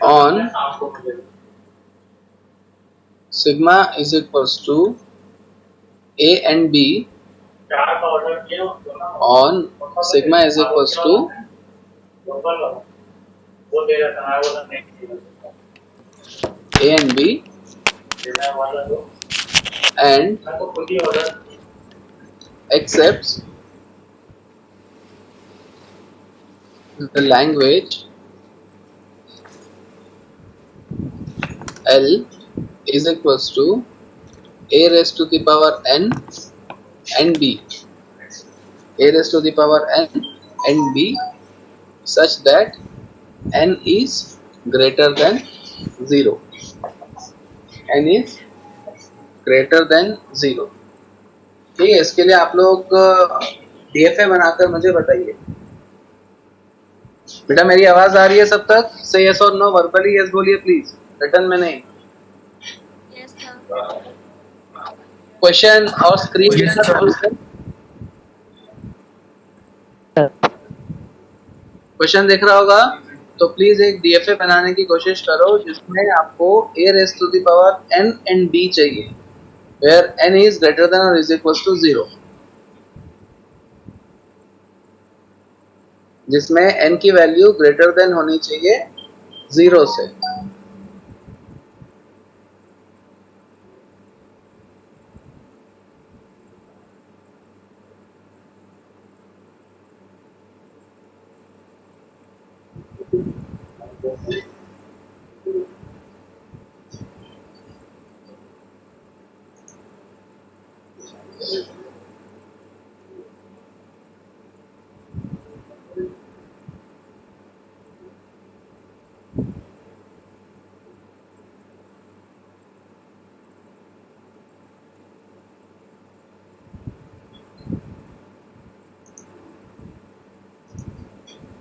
on sigma is equals to A and B on sigma is equals to A and B and accepts the language L is equals to A raised to the power n and B, A raised to the power n and B, such that n is greater than 0. n is greater than 0. ठीक है, इसके लिए आप लोग DFA बनाकर मुझे बताइए। बेटा मेरी आवाज आ रही है सब तक? से यस और नो, वर्बली यस बोलिए प्लीज, रिटर्न में नहीं। Yes sir. क्वेश्चन और स्क्रीन क्वेश्चन देख रहा होगा तो प्लीज एक डीएफए बनाने की कोशिश करो जिसमें आपको a raised to the power n and b चाहिए, where n is greater than or is equals to 0, जिसमें n की वैल्यू ग्रेटर देन होनी चाहिए 0 से।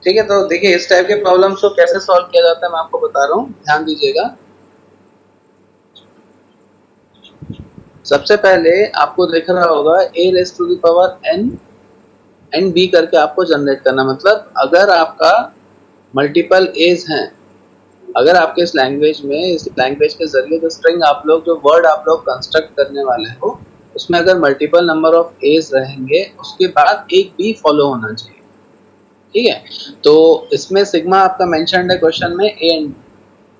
ठीक है, तो देखिए इस टाइप के प्रॉब्लम्स को कैसे सॉल्व किया जाता है मैं आपको बता रहा हूँ, ध्यान दीजिएगा। सबसे पहले आपको दिख रहा होगा a raise to the power n and b करके आपको जनरेट करना, मतलब अगर आपका मल्टीपल एज हैं, अगर आपके इस लैंग्वेज में, इस लैंग्वेज के जरिए जो स्ट्रिंग आप लोग, जो वर्ड आप लोग कंस्ट्रक्ट करने वाले हो, उसमें अगर मल्टीपल नंबर ऑफ एज रहेंगे उसके बाद एक b फॉलो होना चाहिए। ठीक है, तो इसमें सिग्मा आपका मेंशन्ड है क्वेश्चन में a एंड b।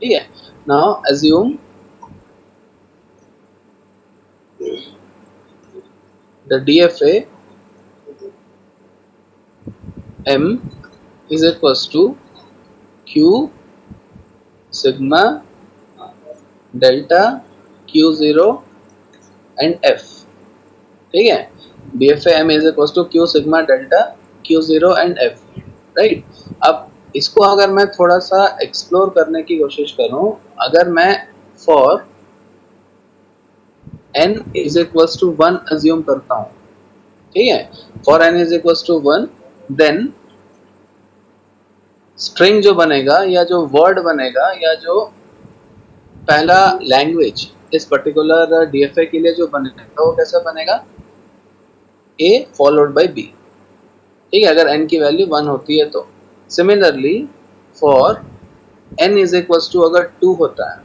ठीक है, now assume the DFA m is equals to q sigma delta q0 and f। ठीक है, DFA m is equals to q sigma delta q0 and f, right. अब इसको अगर मैं थोड़ा सा एक्सप्लोर करने की कोशिश करूं, अगर मैं for n is equals to 1 assume करता हूं, ठीक है, for n is equals to 1, then string जो बनेगा या जो वर्ड बनेगा या जो पहला लैंग्वेज इस पर्टिकुलर डीएफए के लिए जो बनेगा वो कैसा बनेगा, a फॉलोड बाय b। ठीक है, अगर n की वैल्यू 1 होती है तो। Similarly for n is equals to अगर 2 होता है,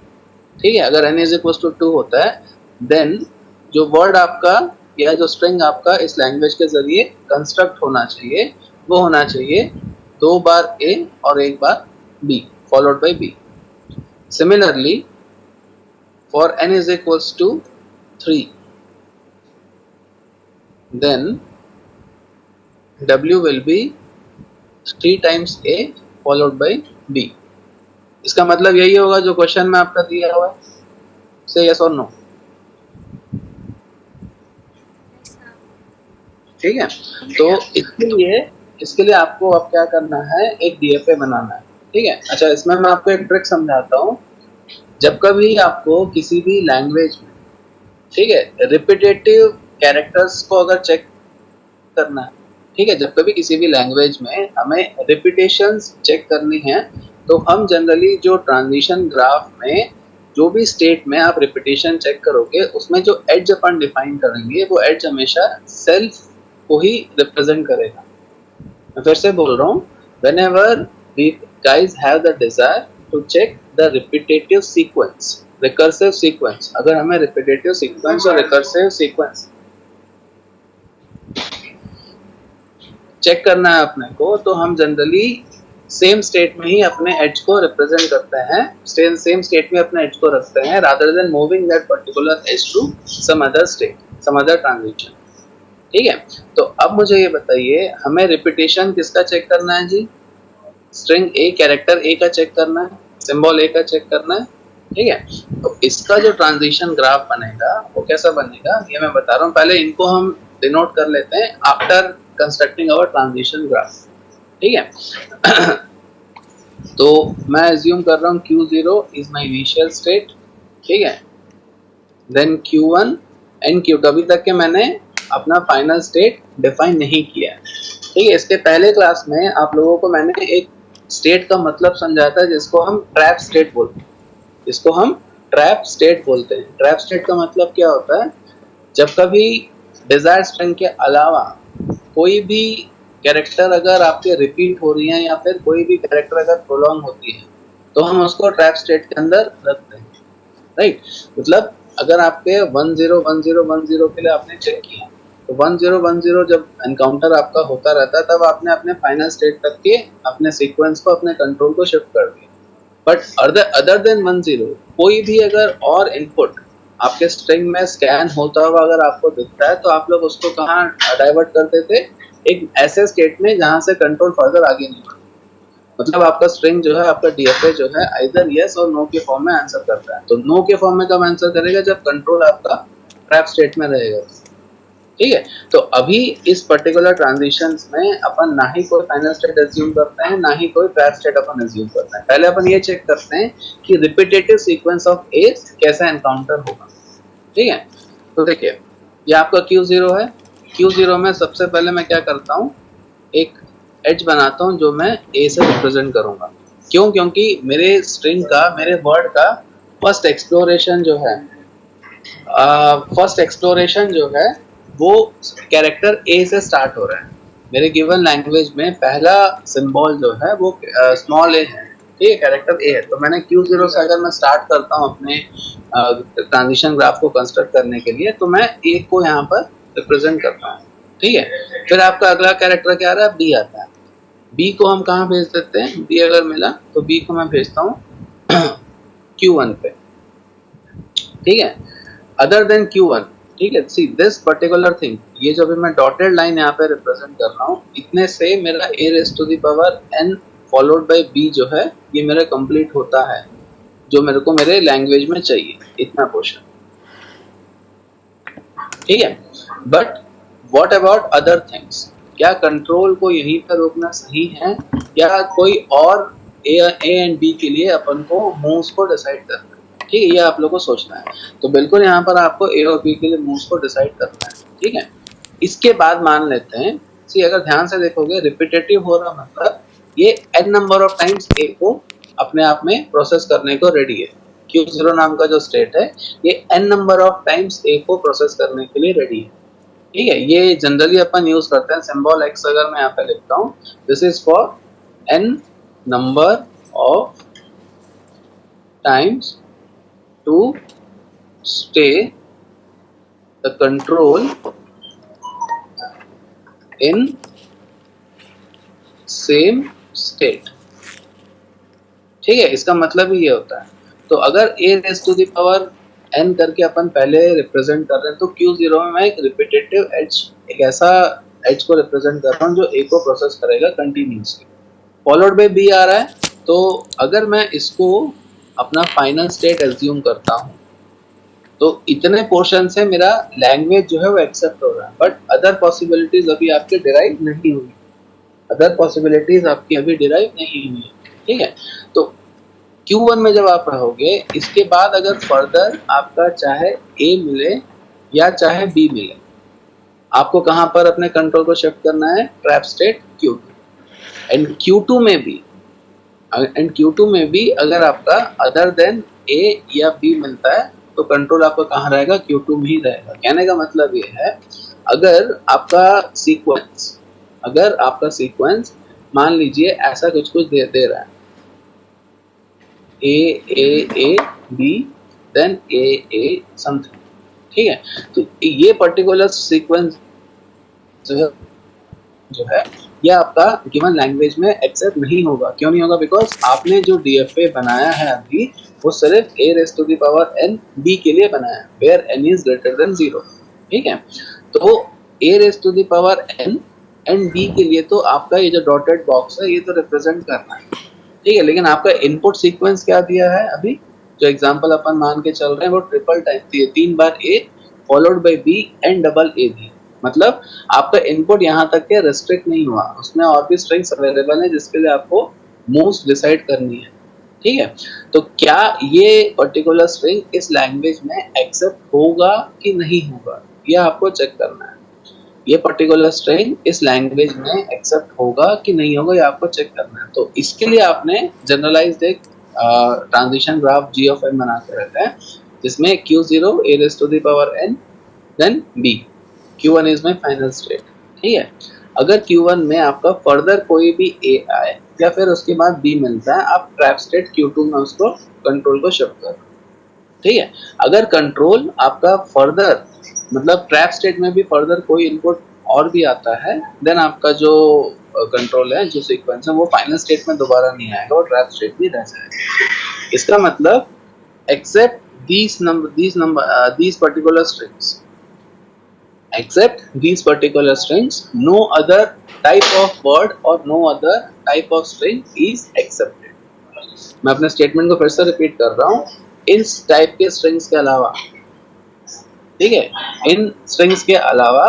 ठीक है, अगर n इज इक्वल्स टू 2 होता है, देन जो वर्ड आपका या जो स्ट्रिंग आपका इस लैंग्वेज के जरिए कंस्ट्रक्ट होना चाहिए वो होना चाहिए 2 बार a और 1 बार b followed by b। Similarly for n is equals to 3, then w will be 3 times a followed by b। इसका मतलब यही होगा जो क्वेश्चन में आपका दिया हुआ है, से यस और नो। ठीक है, तो इसके लिए आपको अब क्या करना है, एक डीएफए बनाना है। ठीक है, अच्छा इसमें मैं आपको एक ट्रिक समझाता हूँ। जब कभी आपको किसी भी लैंग्वेज में, ठीक है, रिपीटेटिव कैरेक्टर्स को अगर चेक करना है, ठीक है, जब कभी किसी भी लैंग्वेज में हमें रिपीटेशंस चेक करनी है तो हम जनरली जो ट्रांजिशन ग्राफ में जो भी स्टेट में आप रिपीटेशन चेक करोगे उसमें जो एड्ज अपन डिफाइन करेंगे वो एड्ज हमेशा सेल्फ को ही रिप्रेजेंट करेगा। मैं फिर से बोल रहा हूँ, whenever we guys have the desire to check the repetitive sequence, recursive sequence. अगर हमें repetitive sequence और recursive sequence चेक करना है अपने को, तो हम जनरली सेम स्टेट में ही अपने एज को रिप्रेजेंट करते हैं, सेम स्टेट में अपने एज को रखते हैं, rather than moving that particular edge to some other state, some other transition. ठीक है, तो अब मुझे ये बताइए, हमें रिपीटेशन किसका चेक करना है जी? स्ट्रिंग ए, कैरेक्टर ए का चेक करना है, सिंबल ए का चेक करना है। ठीक है, तो इसका जो ट्रांजिशन ग्राफ बनेगा वो कैसा बनेगा ये मैं बता रहा हूँ। पहले इनको हम डिनोट कर लेते हैं आफ्टर कंस्ट्रक्टिंग अवर ट्रांजिशन ग्राफ। ठीक है तो मैं एज्यूम कर रहा हूँ Q0 is my initial state. ठीक है, देन Q1 एंड Q2, अभी तक के मैंने अपना फाइनल स्टेट डिफाइन नहीं किया। ठीक है, इसके पहले क्लास में आप लोगों को मैंने एक स्टेट का मतलब समझाया था जिसको हम ट्रैप स्टेट बोलते हैं, जिसको हम ट्रैप स्टेट बोलते हैं। ट्रैप स्टेट का मतलब क्या होता है? जब कभी डिजायर स्ट्रिंग के अलावा कोई भी कैरेक्टर अगर आपके रिपीट हो रही है या फिर कोई भी कैरेक्टर अगर प्रोलॉन्ग होती है तो हम उसको ट्रैप स्टेट के अंदर रखते हैं। राइट, मतलब अगर आपके 101010 के लिए आपने चेक किया तो 1010 जब एनकाउंटर आपका होता रहता है तब आपने अपने फाइनल स्टेट तक के अपने सीक्वेंस को, अपने कंट्रोल को शिफ्ट कर दिया। बट अदर देन 10 कोई भी अगर और इनपुट आपके स्ट्रिंग में स्कैन होता हुआ अगर आपको दिखता है तो आप लोग उसको कहाँ डाइवर्ट करते थे? एक ऐसे स्टेट में जहां से कंट्रोल फर्दर आगे नहीं बढ़ता। मतलब आपका स्ट्रिंग जो है, आपका डीएफए जो है, आइदर यस और नो के फॉर्म में आंसर करता है। तो नो के फॉर्म में कब आंसर करेगा? जब कंट्रोल आपका ट्रैप स्टेट में रहेगा। ठीक है, तो अभी इस पर्टिकुलर ट्रांजिशंस में अपन ना ही कोई फाइनल स्टेट एज्यूम करते हैं, ना ही कोई ट्रैप स्टेट अपन एज्यूम करते हैं। पहले अपन ये चेक करते हैं कि रिपीटेटिव सीक्वेंस ऑफ ए कैसा एनकाउंटर होगा। ठीक है, तो देखिए ये आपका Q0 है। Q0 में सबसे पहले मैं क्या करता हूँ, एक एज बनाता हूँ जो मैं ए से रिप्रेजेंट करूंगा। क्यों? क्योंकि मेरे स्ट्रिंग का, मेरे वर्ड का फर्स्ट एक्सप्लोरेशन जो है वो कैरेक्टर ए से स्टार्ट हो रहा है। मेरे गिवन लैंग्वेज में पहला सिंबल जो है वो स्मॉल ए है। ठीक है, कैरेक्टर ए है। तो मैंने Q0 से अगर मैं स्टार्ट करता हूँ अपने ट्रांजिशन ग्राफ को कंस्ट्रक्ट करने के लिए, तो मैं ए को यहाँ पर रिप्रेजेंट करता हूँ। ठीक है, फिर आपका अगला कैरेक्टर क्या आ रहा है? बी आता है। बी को हम कहाँ भेज देते हैं? बी अगर मिला तो बी को मैं भेजता हूँ Q1 पे। ठीक है, अदर देन Q1। ठीक है, सी दिस पर्टिकुलर थिंग, ये जो भी मैं डॉटेड लाइन यहाँ पे रिप्रेजेंट कर रहा हूँ, इतने से मेरा a raise to the power n followed by b जो है ये मेरा कंप्लीट होता है, जो मेरे को मेरे लैंग्वेज में चाहिए, इतना पोर्शन। ठीक है, but what about other things? क्या कंट्रोल को यहीं पर रोकना सही है या कोई और ए एंड बी के लिए अपन को मूव्स को डिसाइड करना है? ठीक है, ये आप लोगों को सोचना है। तो बिल्कुल यहाँ पर आपको ए और बी के लिए मूव्स को डिसाइड करना है। ठीक है, इसके बाद मान लेते हैं, सी अगर ध्यान से देखोगे रिपीटेटिव हो रहा मतलब ये n नंबर ऑफ टाइम्स ए को अपने आप में प्रोसेस करने को रेडी है। Q0 नाम का जो स्टेट है ये n नंबर ऑफ टाइम्स ए को प्रोसेस करने के लिए रेडी है। ठीक है, ये जनरली अपन यूज करते हैं सिंबल x अगर मैं यहाँ पे लिखता हूँ, this is for n number of times to stay the control in same state. ठीक है, इसका भी ये होता है। तो अगर a raise to the power n करके अपन पहले रिप्रेजेंट कर रहे हैं तो Q0 में मैं एक रिपीटेटिव एज, एक ऐसा एज को रिप्रेजेंट कर रहा हूँ जो a को प्रोसेस करेगा कंटिन्यूसली, फॉलोड बाय b आ रहा है। तो अगर मैं इसको अपना फाइनल स्टेट एज्यूम करता हूँ तो इतने पोर्शन से मेरा लैंग्वेज जो है वो एक्सेप्ट हो रहा है, बट अदर पॉसिबिलिटीज अभी आपके डिराइव नहीं हुई, अदर पॉसिबिलिटीज आपकी अभी डिराइव नहीं हुई। ठीक है, तो Q1 में जब आप रहोगे, इसके बाद अगर फर्दर आपका चाहे A मिले या चाहे B मिले, आपको कहां पर अपने कंट्रोल को शिफ्ट करना है? Trap state Q2। And Q2 में भी अगर आपका अदर देन A या B मिलता है तो कंट्रोल आपका कहाँ रहेगा? Q2 में ही रहेगा। कहने का मतलब ये है, अगर आपका सीक्वेंस मान लीजिए ऐसा कुछ दे रहा है, A B then A something, ठीक है। तो ये पर्टिकुलर सीक्वेंस जो है ये आपका गिवन लैंग्वेज में एक्सेप्ट नहीं होगा। क्यों नहीं होगा? बिकॉज आपने जो डीएफए बनाया है अभी वो सिर्फ a raise to the power n b के लिए बनाया है, where n is greater than 0, ठीक है। तो a raise to the power n and b के लिए तो आपका ये जो डॉटेड बॉक्स है ये तो रिप्रेजेंट करना है, ठीक है। लेकिन आपका इनपुट सीक्वेंस क्या दिया है अभी? जो एग्जांपल अपन मान के चल रहे हैं वो triple time 3 bar a followed by b and double a भी, मतलब आपका इनपुट यहाँ तक के रेस्ट्रिक्ट नहीं हुआ, उसमें और भी स्ट्रिंग्स अवेलेबल है जिसके लिए आपको मूव्स डिसाइड करनी है, ठीक है। तो क्या ये पर्टिकुलर स्ट्रिंग इस लैंग्वेज में एक्सेप्ट होगा कि नहीं होगा, ये आपको चेक करना है। ये पर्टिकुलर स्ट्रिंग इस लैंग्वेज में एक्सेप्ट होगा कि नहीं होगा, ये आपको चेक करना है। तो इसके लिए आपने जनरलाइज्ड एक transition graph g of n बना के रखा है, जिसमें q0 a raised to the power n then b, Q1 is my final state, ठीक है। अगर Q1 में आपका फर्दर कोई भी A आए या फिर उसके बाद B मिलता है, आप ट्रैप स्टेट Q2 में उसको कंट्रोल को शिफ्ट करो, ठीक है। अगर कंट्रोल आपका फर्दर मतलब ट्रैप स्टेट में भी फर्दर कोई इनपुट और भी आता है, देन आपका जो कंट्रोल है, जो सीक्वेंस है, वो फाइनल स्टेट में दोबारा नहीं आएगा, वो ट्रैप स्टेट में रह जाएगा। इसका मतलब accept these particular strings, except these particular strings, no other type of word or no other type of string is accepted। मैं अपने स्टेटमेंट को फिर से रिपीट कर रहा हूँ, इस टाइप के स्ट्रिंग्स के अलावा, ठीक है, इन स्ट्रिंग्स के अलावा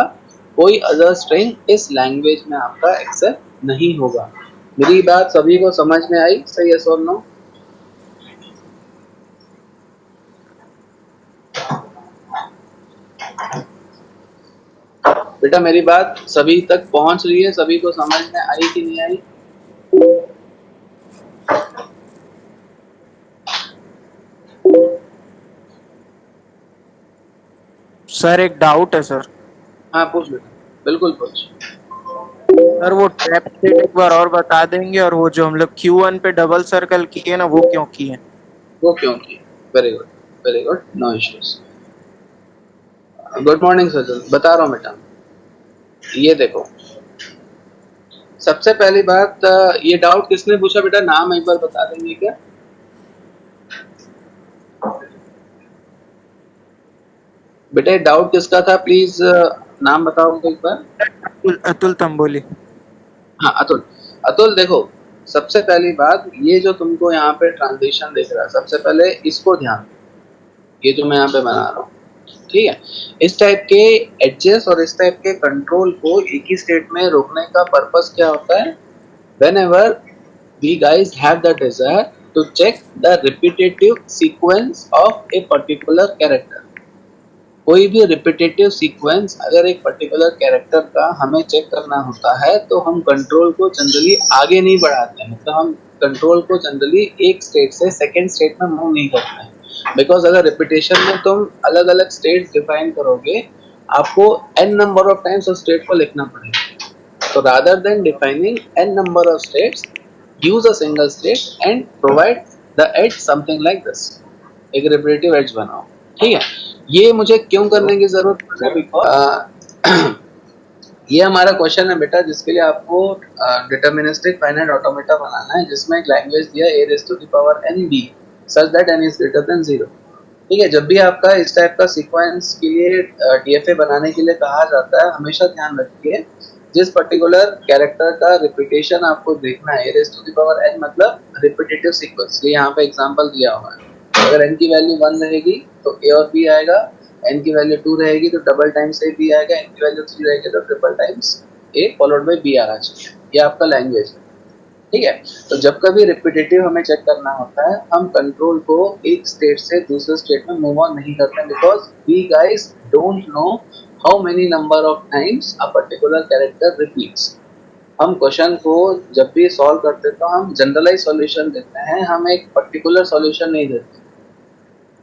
कोई अदर स्ट्रिंग इस लैंग्वेज में आपका एक्सेप्ट नहीं होगा। मेरी बात सभी को समझ में आई? सही है और नो? बेटा मेरी बात सभी तक पहुंच रही है? सभी को समझ में आई कि नहीं आई? सर एक डाउट है सर। हाँ पूछ बेटा, बिल्कुल पूछ। सर वो ट्रैप स्टेट एक बार और बता देंगे, और वो जो हम लोग Q1 पे डबल सर्कल किए ना, वो क्यों किए? वो क्यों किए? Very good, very good, no issues. Good morning Sajal, बता रहा हूँ बेटा। ये देखो, सबसे पहली बात, ये डाउट किसने पूछा बेटा? नाम एक बार बता देंगे क्या? बेटा डाउट किसका था? प्लीज नाम बताओ एक बार। अतुल तंबोली। हाँ अतुल। अतुल देखो, सबसे पहली बात, ये जो तुमको यहाँ पे ट्रांजिशन दिख रहा है, सबसे पहले इसको ध्यान, ये जो मैं यहाँ पे बना रहा हूँ, ठीक है। इस टाइप के एडजस्ट और इस टाइप के कंट्रोल को एक ही स्टेट में रोकने का पर्पस क्या होता है? whenever we guys have the desire to check the repetitive sequence of a particular character, कोई भी रिपीटेटिव सीक्वेंस अगर एक पर्टिकुलर कैरेक्टर का हमें चेक करना होता है तो हम कंट्रोल को जनरली आगे नहीं बढ़ाते हैं, मतलब हम कंट्रोल को जनरली एक स्टेट से सेकेंड स्टेट में मूव नहीं करते हैं। बिकॉज अगर रिपीटेशन में तुम अलग अलग स्टेट्स डिफाइन करोगे, आपको n नंबर ऑफ टाइम्स उस स्टेट को लिखना पड़ेगा। तो rather than defining n number of states, use a single state and provide the edge something like this, एक रिपीटेटिव एज बनाओ, ठीक है। ये मुझे क्यों करने की जरूरत है? बिकॉज ये हमारा क्वेश्चन है बेटा, जिसके लिए आपको डिटरमिनिस्टिक फाइनाइट ऑटोमेटा बनाना है, जिसमें एक लैंग्वेज दिया a raised to the power n b such that n is greater than 0, ठीक है। जब भी आपका इस टाइप का सीक्वेंस के लिए डीएफए बनाने के लिए कहा जाता है, हमेशा ध्यान रखिए जिस पर्टिकुलर कैरेक्टर का रिपीटेशन आपको देखना है, a raised to the power n मतलब रिपीटेटिव सीक्वेंस, ये यहाँ पे एग्जांपल दिया हुआ है। अगर n की वैल्यू 1 रहेगी तो a और b आएगा, n की वैल्यू 2 रहेगी तो डबल टाइम्स a b आएगा, n की वैल्यू 3 रहेगी तो triple times a followed by b आना चाहिए। ये आपका लैंग्वेज है, ठीक है। तो जब कभी रिपीटेटिव हमें चेक करना होता है, हम कंट्रोल को एक स्टेट से दूसरे स्टेट में मूव ऑन नहीं करते, because we guys don't know how many number of times a particular character repeats. हम क्वेश्चन को जब भी सॉल्व करते तो हम जनरलाइज सॉल्यूशन देते हैं, हम एक पर्टिकुलर सॉल्यूशन नहीं देते,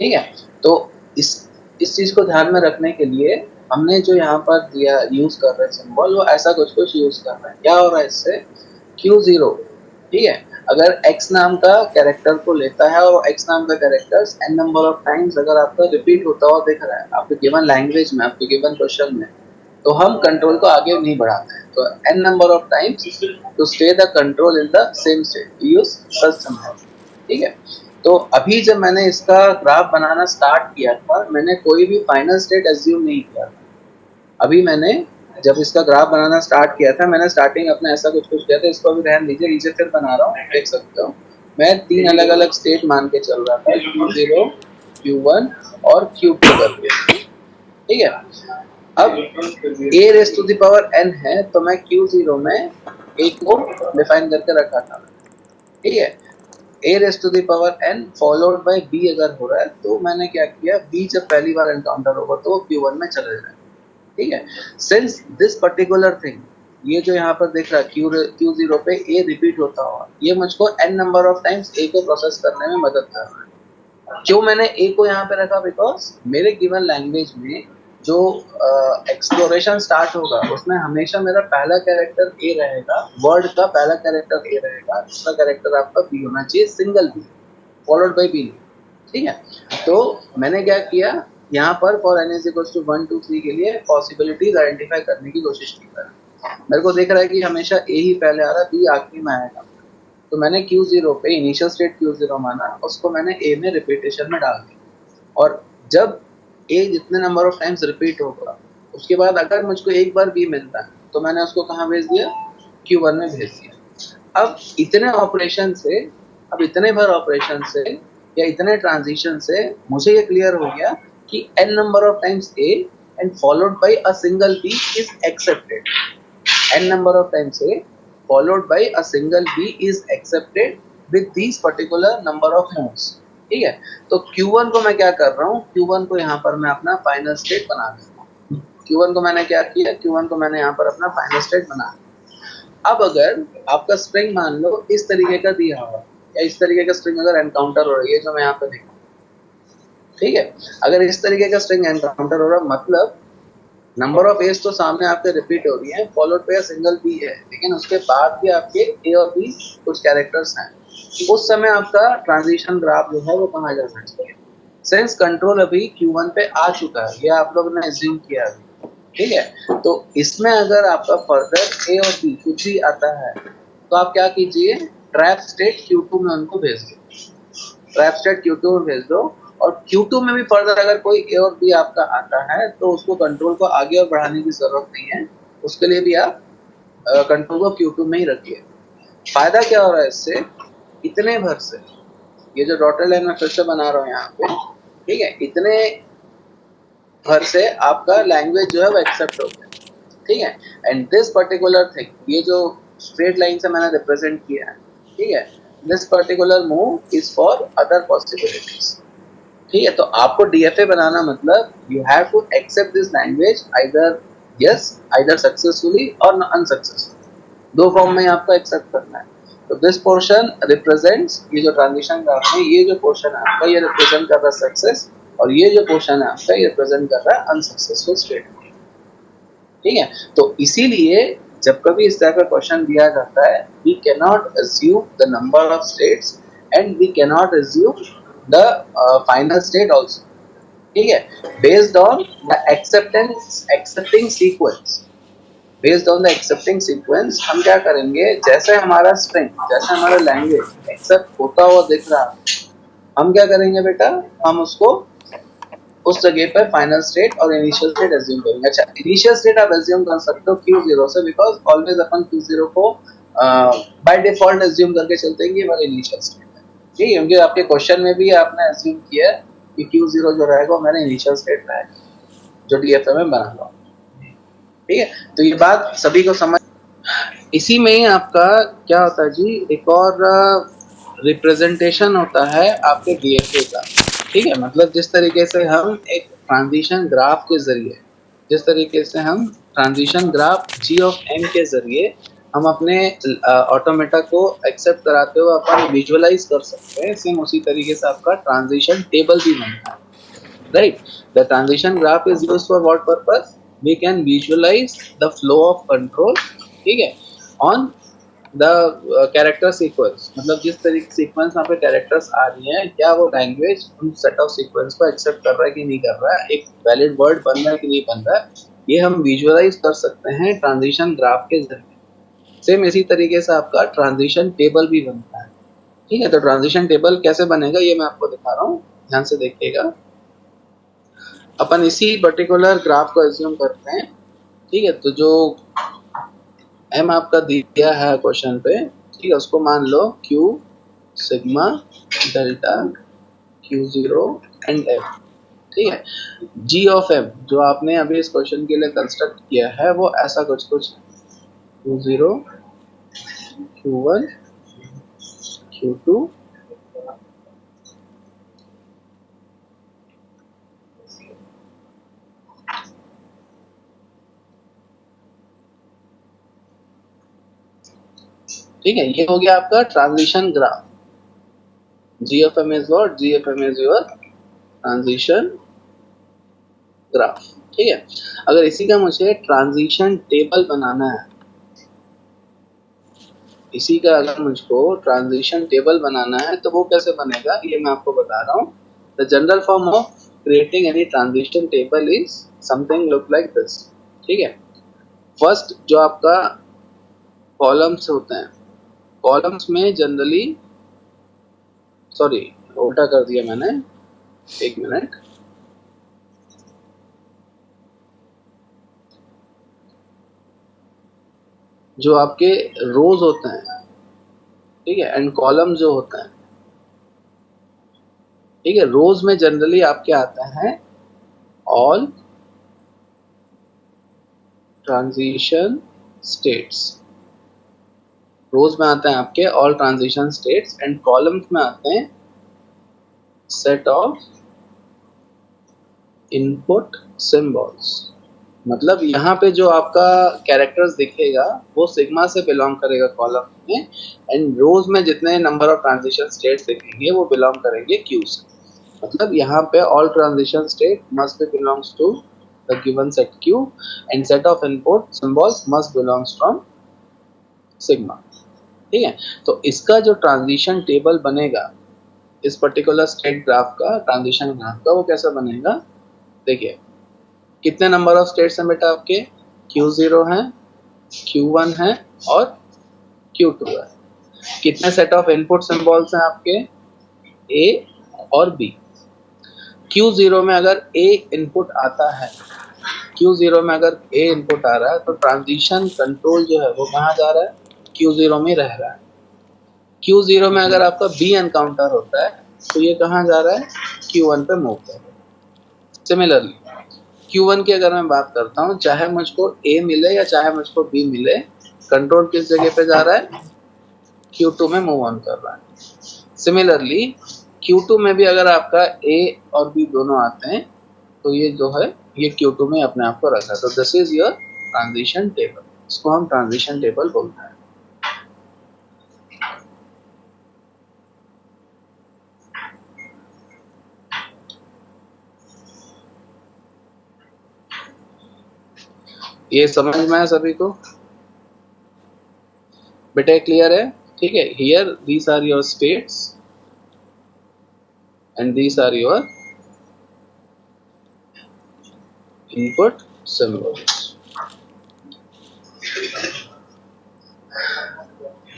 ठीक है। तो इस चीज को ध्यान में रखने के लिए हमने जो यहाँ पर दिया यूज कर रहे हैं सिंबल, वो ऐसा कुछ यूज कर रहे हैं। क्या हो रहा है इससे? Q0, ठीक है। अगर x नाम का कैरेक्टर को लेता है और x नाम का character n number of times अगर आपका रिपीट होता हुआ दिख रहा है आपके गिवन लैंग्वेज में, आपके गिवन क्वेश्चन में, तो हम कंट्रोल को आगे नहीं बढ़ाते हैं। तो n number of times to stay the control in the same state use such symbol. ठीक है, तो अभी जब मैंने इसका ग्राफ बनाना स्टार्ट किया था मैंने कोई भी फाइनल स्टेट एज्यूम नहीं किया था। अभी मैंने जब इसका ग्राफ बनाना स्टार्ट किया था मैंने स्टार्टिंग अपना ऐसा कुछ किया था, इसको भी रहने दीजिए, नीचे फिर बना रहा हूँ, देख सकते हो मैं 3 अलग अलग स्टेट मान के चल रहा था, Q0, Q1 और Q2 करके। ठीक है, अब a raise to the power n है तो मैं Q0 में a को डिफाइन करके रखा था। ठीक है, a raise to the power n followed by b अगर हो रहा है तो मैंने क्या किया, b जब पहली बार एनकाउंटर होगा तो वो Q1 में चले जाए। ठीक है, सिंस दिस पर्टिकुलर थिंग, ये जो यहाँ पर दिख रहा है Q0 पे a रिपीट होता हुआ, ये मुझको n number of times a को प्रोसेस करने में मदद कर रहा है। क्यों मैंने a को यहाँ पे रखा, बिकॉज मेरे गिवन लैंग्वेज में जो एक्सप्लोरेशन स्टार्ट होगा उसमें हमेशा मेरा पहला कैरेक्टर a रहेगा, वर्ड का पहला कैरेक्टर a रहेगा, दूसरा कैरेक्टर आपका b होना चाहिए, single b followed by b। ठीक है, तो मैंने क्या किया यहाँ पर for n is equal to 1 2 3 के लिए पॉसिबिलिटीज आइडेंटिफाई करने की कोशिश की है। मेरे को दिख रहा है कि हमेशा a ही पहले आ रहा है, b आखिरी में आएगा, तो मैंने Q0 पे इनिशियल स्टेट Q0 माना, उसको मैंने a में रिपीटेशन में डाल दिया, और जब a जितने नंबर ऑफ टाइम्स रिपीट होगा उसके बाद अगर मुझको एक बार b मिलता है तो मैंने उसको कहाँ भेज दिया, Q1 में भेज दिया। अब इतने ऑपरेशन से, अब इतने भर ऑपरेशन से या इतने ट्रांजिशन से मुझे ये क्लियर हो गया कि n number of times a and followed by a single b is accepted. n number of times a followed by a single b is accepted with these particular number of moves. ठीक है, तो Q1 को मैं क्या कर रहा हूँ, Q1 को यहाँ पर मैं अपना फाइनल स्टेट बना देता हूँ। Q1 को मैंने क्या किया, Q1 को मैंने यहाँ पर अपना फाइनल स्टेट बना दिया। अब अगर आपका स्ट्रिंग मान लो इस तरीके का दिया हुआ या इस तरीके का स्ट्रिंग अगर एनकाउंटर हो रही है जो मैं यहाँ पे देखा, ठीक है, अगर इस तरीके का स्ट्रिंग एनकाउंटर हो रहा मतलब नंबर ऑफ एज तो सामने आपके रिपीट हो रही है, फॉलोड बाय सिंगल बी है, लेकिन उसके बाद भी आपके ए और बी कुछ कैरेक्टर्स हैं, उस समय आपका ट्रांजिशन ग्राफ जो है वो कहाँ जाना चाहिए। सिंस कंट्रोल अभी Q1 पे आ चुका है, ये आप लोग ने एज्यूम किया अभी, ठीक है, तो इसमें अगर आपका फर्दर ए और बी कुछ भी आता है तो आप क्या कीजिए, ट्रैप स्टेट Q2 में उनको भेज दो, ट्रैप स्टेट Q2 में भेज दो, और Q2 में भी फर्दर अगर कोई ए और बी आपका आता है तो उसको कंट्रोल को आगे और बढ़ाने की जरूरत नहीं है, उसके लिए भी आप कंट्रोल को Q2 में ही रखिए। फायदा क्या हो रहा है इससे, इतने भर से, ये जो डॉटेड लाइन में फिर से बना रहा हूँ यहाँ पे, ठीक है, इतने भर से आपका लैंग्वेज जो है वो एक्सेप्ट हो गया। ठीक है, एंड दिस पर्टिकुलर थिंग, ये जो स्ट्रेट लाइन से मैंने रिप्रेजेंट किया है, ठीक है, this particular move is for other possibilities. ठीक है, तो आपको डीएफए बनाना मतलब you have to accept this language either yes, either successfully और अनसक्सेसफुली, दो फॉर्म में आपको एक्सेप्ट करना है। तो दिस पोर्शन रिप्रेजेंट्स, ये जो ट्रांजिशन ग्राफ है ये जो पोर्शन है आपका ये रिप्रेजेंट कर रहा है सक्सेस, और ये जो पोर्शन है आपका ये रिप्रेजेंट कर रहा है अनसक्सेसफुल स्टेट। ठीक है, तो इसीलिए जब कभी इस तरह का क्वेश्चन दिया जाता है, we can not assume the number of states and we can not assume the final state also. ठीक है, based on the accepting sequence, based on the accepting sequence हम क्या करेंगे, जैसे हमारा स्ट्रिंग, जैसे हमारा लैंग्वेज एक्सेप्ट होता हुआ दिख रहा है, हम क्या करेंगे बेटा, हम उसको उस जगह पर फाइनल स्टेट और इनिशियल स्टेट एज्यूम करेंगे। अच्छा, इनिशियल स्टेट आप एज्यूम कर सकते हो Q0 से, बिकॉज ऑलवेज अपन Q0 को बाय डिफॉल्ट एज्यूम करके चलते हैं कि हमारा इनिशियल स्टेट है। ठीक है, क्योंकि आपके क्वेश्चन में भी आपने एज्यूम किया कि Q0 जो रहेगा वो मेरा इनिशियल स्टेट रहेगा जो डीएफए में बना हुआ। ठीक है, तो ये बात सभी को समझ, इसी में आपका क्या होता है जी, एक और रिप्रेजेंटेशन होता है आपके डीएफए का। ठीक है, मतलब जिस तरीके से हम एक ट्रांजिशन ग्राफ के जरिए, जिस तरीके से हम transition graph G of M के जरिए हम अपने ऑटोमेटा को एक्सेप्ट कराते हुए अपन विजुअलाइज कर सकते हैं, सेम उसी तरीके से आपका ट्रांजिशन टेबल भी बनता है। Right, the transition graph is used for what purpose, we can visualise the flow of control, ठीक है, ऑन द कैरेक्टर सीक्वेंस, मतलब जिस तरीके सीक्वेंस यहाँ पे कैरेक्टर्स आ रही हैं, क्या वो लैंग्वेज उन सेट ऑफ सीक्वेंस को एक्सेप्ट कर रहा है कि नहीं कर रहा है, एक वैलिड वर्ड बन रहा है कि नहीं बन रहा है, ये हम विजुअलाइज कर सकते हैं ट्रांजिशन ग्राफ के जरिए। सेम इसी तरीके से आपका ट्रांजिशन टेबल भी बनता है। ठीक है, तो ट्रांजिशन टेबल कैसे बनेगा ये मैं आपको दिखा रहा हूँ, ध्यान से देखिएगा। अपन इसी पर्टिकुलर ग्राफ को एज्यूम करते हैं। ठीक है, तो जो एम आपका दिया है क्वेश्चन पे, ठीक है, उसको मान लो q sigma delta Q0 and f. ठीक है, जी ऑफ एम जो आपने अभी इस क्वेश्चन के लिए कंस्ट्रक्ट किया है वो ऐसा कुछ Q0 Q1 Q2 ठीक है, ये हो गया आपका transition graph. G of M is what, G of M is your transition graph. ठीक है, अगर इसी का मुझे ट्रांजिशन टेबल बनाना है, इसी का अगर मुझको ट्रांजिशन टेबल बनाना है तो वो कैसे बनेगा ये मैं आपको बता रहा हूँ। The general form of creating any transition table is something look like this. ठीक है, फर्स्ट जो आपका कॉलम्स होते हैं, कॉलम्स में जनरली, सॉरी उल्टा कर दिया मैंने, एक मिनट, जो आपके रोज होते हैं, ठीक है, एंड कॉलम जो होते हैं, ठीक है, रोज में जनरली आपके आता है ऑल ट्रांजिशन स्टेट्स, रोज में आते हैं आपके all transition states, and columns में आते हैं सेट ऑफ इनपुट सिंबल्स। मतलब यहाँ पे जो आपका कैरेक्टर्स दिखेगा वो सिग्मा से बिलोंग करेगा कॉलम में, एंड रोज में जितने नंबर ऑफ ट्रांजिशन स्टेट्स दिखेंगे वो बिलोंग करेंगे क्यू से। मतलब यहाँ पे all transition state must be belongs to the given set Q and set of input symbols must belongs from sigma. ठीक है, तो इसका जो ट्रांजिशन टेबल बनेगा इस पर्टिकुलर स्टेट ग्राफ का, ट्रांजिशन ग्राफ का, वो कैसा बनेगा देखिए। कितने नंबर ऑफ स्टेट्स हैं बेटा आपके, Q0 है, Q1 है और Q2 है। कितने सेट ऑफ इनपुट सिंबल्स हैं आपके, A और B। Q0 में अगर A इनपुट आता है, Q0 में अगर A इनपुट आ रहा है तो ट्रांजिशन कंट्रोल जो है वो कहाँ जा रहा है, Q0 में रह रहा है। Q0 में अगर आपका B एनकाउंटर होता है तो ये कहाँ जा रहा है, Q1 पे मूव कर रहा है। सिमिलरली Q1 की अगर मैं बात करता हूँ, चाहे मुझको A मिले या चाहे मुझको B मिले, कंट्रोल किस जगह पे जा रहा है, Q2 में मूव ऑन कर रहा है। सिमिलरली Q2 में भी अगर आपका A और B दोनों आते हैं तो ये जो है ये Q2 में अपने आप को रखा है। तो this is your transition table, इसको हम ट्रांजिशन टेबल बोलते हैं। ये समझ में आया सभी को बेटा, क्लियर है? ठीक है, here these are your states and these are your input symbols.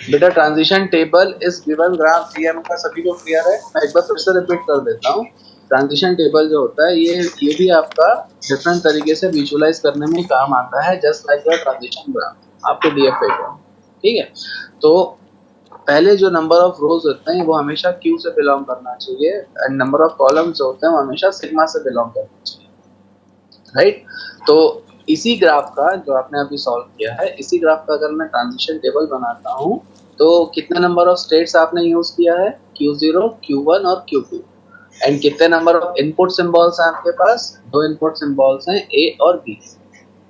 बेटा ट्रांजिशन टेबल इस गिवन ग्राफ जीएम का सभी को क्लियर है? मैं एक बार फिर से रिपीट कर देता हूँ। ट्रांजिशन टेबल जो होता है ये भी आपका डिफरेंट तरीके से विजुअलाइज करने में काम आता है, just like your transition graph आपके डीएफए का। ठीक है, तो पहले जो नंबर ऑफ रोज होते हैं वो हमेशा क्यू से बिलोंग करना चाहिए, एंड नंबर ऑफ कॉलम्स होते हैं वो हमेशा सिग्मा से बिलोंग करना चाहिए, राइट? तो इसी ग्राफ का जो आपने अभी सॉल्व किया है, इसी ग्राफ का अगर मैं ट्रांजिशन टेबल बनाता हूँ तो कितने नंबर ऑफ स्टेट्स आपने यूज किया है, Q0 Q1 और Q2, एंड कितने नंबर ऑफ इनपुट सिंबल्स हैं आपके पास, दो इनपुट सिंबल्स हैं A और B।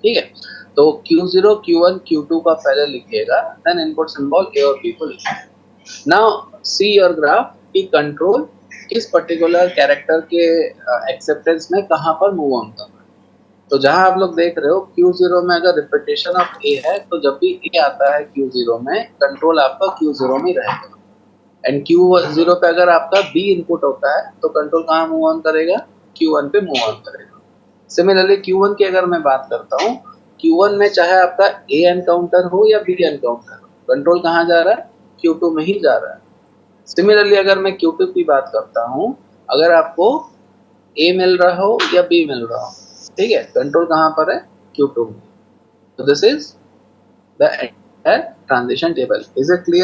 ठीक है, तो Q0 Q1 Q2 का पहले लिखिएगा, देन इनपुट सिंबल A और B को लिखिएगा। नाउ सी योर ग्राफ की कंट्रोल किस पर्टिकुलर कैरेक्टर के एक्सेप्टेंस में कहां पर मूव ऑन करना है। तो जहां आप लोग देख रहे हो Q0 में अगर रिपीटेशन ऑफ A है तो जब भी A आता है Q0 में कंट्रोल आपका Q0 में रहेगा, एंड Q0 पे अगर आपका B इनपुट होता है तो कंट्रोल कहाँ मूव ऑन करेगा, Q1 पे मूव ऑन करेगा। सिमिलरली Q1 की अगर मैं बात करता हूँ, Q1 में चाहे आपका A एनकाउंटर हो या B एनकाउंटर हो, कंट्रोल कहाँ जा रहा है, Q2 में ही जा रहा है। सिमिलरली अगर मैं Q2 की बात करता हूँ, अगर आपको A मिल रहा हो या B मिल रहा हो, ठीक है, कंट्रोल कहाँ पर है, Q2 में। तो this is the transition table. Is it clear?